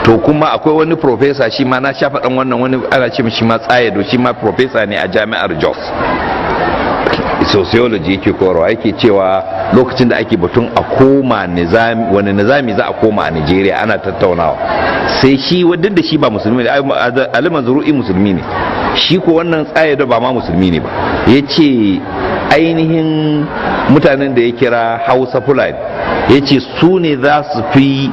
to kuma akwai wani professor shi ma na sha faɗan wannan, wani ana ce shi ma Tsayedo, shi ma professor ne a jami'ar Jos, sociology yake korowa, yake cewa lokacin da ake batun a koma nizami, wani nizami za a koma a Nigeria ana tattaunawa, sai shi duk da shi ba musulmi ne, Ali Mazru'i musulmi ne, shi ko wannan Tsayedo ba ma musulmi ne ba, yace ainihin mutanen da ya kira Hausa Fulani yace su ne za su fi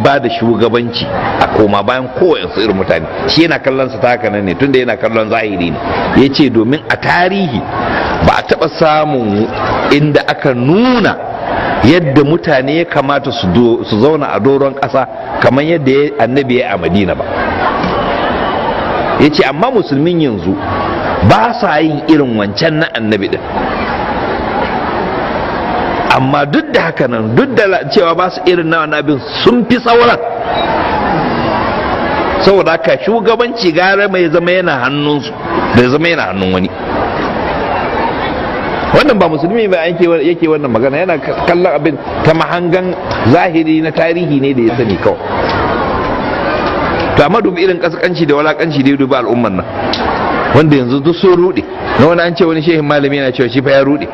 ba da shugabanci a koma bayan kowace irin mutane. Shi yana kallon su ta haka nan ne, tunda yana kallon zahiri ne. Ya ce domin a tarihi ba a taɓa samun inda aka nuna yadda mutane ya kamata su zauna a doron ƙasa kamar yadda annabi ya a Madina ba. Ya ce amma musulmin yanzu ba sa yin irin wancan na annabi din, amma duk da haka nan, duk da cewa ba su irin na annabin, sun fi sauran. Saboda haka shugabanci gara mai zama yana hannunsu da zama yana hannun wani. Wannan ba musulmi ba yake wannan magana, yana kallon abin ta mahangan zahiri na tarihi ne da ya sani kawai. To amma dubi irin kaskanci da walakanci da ya dubi al'umman nan, wanda yanzu duk sun rude. Na wani an ce wani shehin malami yana cewa shi fa ya rude,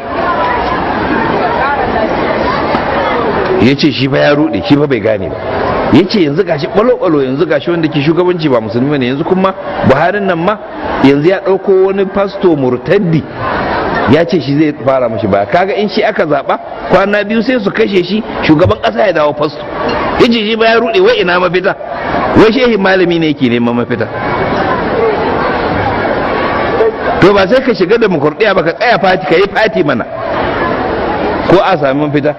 ya ce shi fa ya rude, shi fa bai gane ba. Ya ce yanzu gashi balo-balo, yanzu gashi wanda ke shugabanci ba musulmi ne, yanzu kuma Buharin nan ma yanzu ya ɗauko wani fasto murtaddi ya ce shi zai fara mashi baya. Kaga in shi aka zaɓa kwana biyu sai su kashe shi, shugaban ƙasa ya dawo fasto. Ya ce shi ba ya rude, wai ina mafita, wai shehin malami ne yake neman mafita. To ba sai ka shiga demokradiyya ba, ka tsaya fati, ka yi fati mana, ko a sami mafita.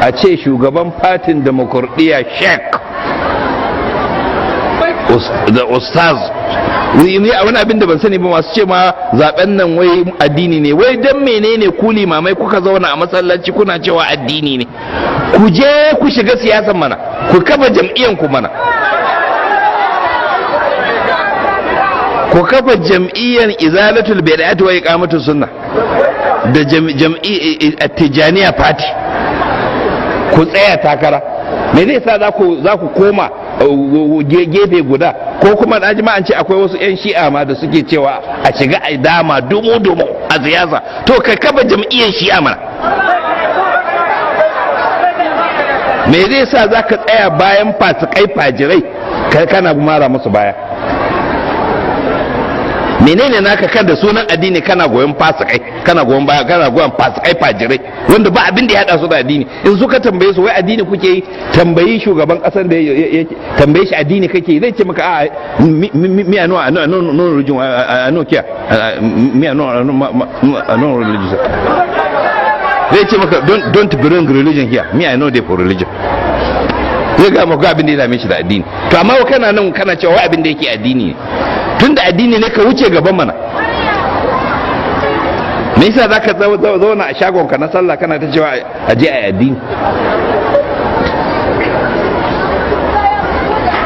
A ce shugaban fatin demokradiyya Sheikh da Ustaz, wani abin da ban sani ba, masu ce ma zaben nan wai addini ne. Wai dan menene ku limamai kuka zauna a masallaci kuna cewa addini ne? Ku je ku shiga siyasan mana, ku kafa jam'iyyan ku mana, ku kafa jam'iyyar Izalatul Bid'ah wa Iqamatus Sunnah da jam'iyyar Tijaniya Party, ku tsaya takara. Me zai sa za ku koma gefe guda? Ko kuma da an ce akwai wasu 'yan shi'a ma da suke cewa a shiga a dama dumu a siyasa. To ka kafa jam'iyyar shi'a mana. Me zai sa za ka tsaya bayan fasikai fajirai kana mara musu baya? Menene naka kan da sunan addini kana goyon fasikai, kana goyon baya, kana goyon fasikai fajirai wanda ba abin da ya hada su da addini? In suka tambaye su wai addini kuke yi, tambayi shugaban kasar da tambaye shi addini kake yi, zai ce maka a mi ano religion ano kiya mi ano religion, zai ce maka don't bring religion here, me I know they for religion. Zai ga maka abin da ya dame shi da addini. To amma kana nan kana cewa wai abin da yake addini ne. Tunda addini ne ka wuce gaban mana. Me yasa zaka zauna a shagon ka na sallah kana ta cewa a je a addini?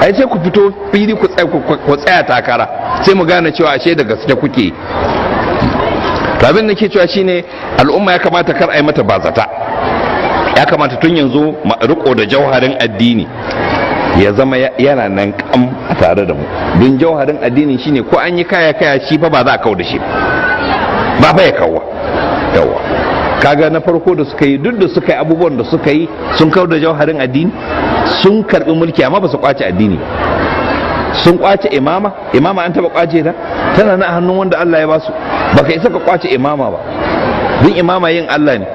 Ai sai ku fito fili ku tsaya takara, sai mu gane cewa ashe da gaske kuke. To abin da ke cewa shine al'umma ya kamata kar a yi mata bazata. Ya kamata tun yanzu riko da jauharin addini ya zama yana nan kam a tare da mu, don jauharin addini shine ko an yi kaya shi fa ba za a kawo da shi ba fa ya kawo yawa. Kaga na farko da suka yi, duk da suka yi abubuwan da suka yi, sun kawo da jauharin addini, sun karbi mulki amma ba su kwace addini. Sun kwace imama an taba kwace ta, tana na hannun wanda Allah ya basu. Baka isa ka kwace imama ba, don imama yin Allah ne.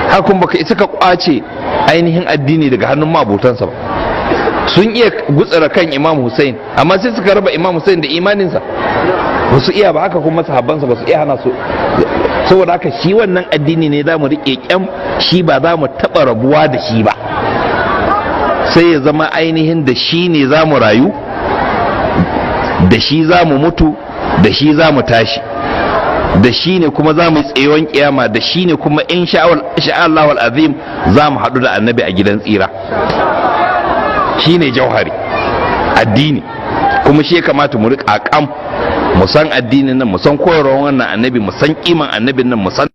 Hakun baka isa ka kwace ainihin addini daga hannun mabutansa ba. Sun iya gutsara kan Imam Hussein, amma sai suka raba Imam Hussein da imaninsa, ba su iya ba. Haka kuma sahabbansa ba su iya hana su. Saboda haka shi wannan addini ne za mu riƙe kyam, shi ba za mu taɓa rabuwa da shi ba, sai ya zama ainihin da shi ne za mu rayu, da shi za mu mutu, da shi za mu tashi, da shi ne kuma za mu tsayon kiyama, da shi ne kuma insha Allah azim za mu haɗu da annabi a gidan tsira. Shi ne jauhari addini, kuma shi ya kamata mu riƙa kam, mu san addinin nan, mu san koyarwar wannan annabi, mu san kiman annabin nan, mu san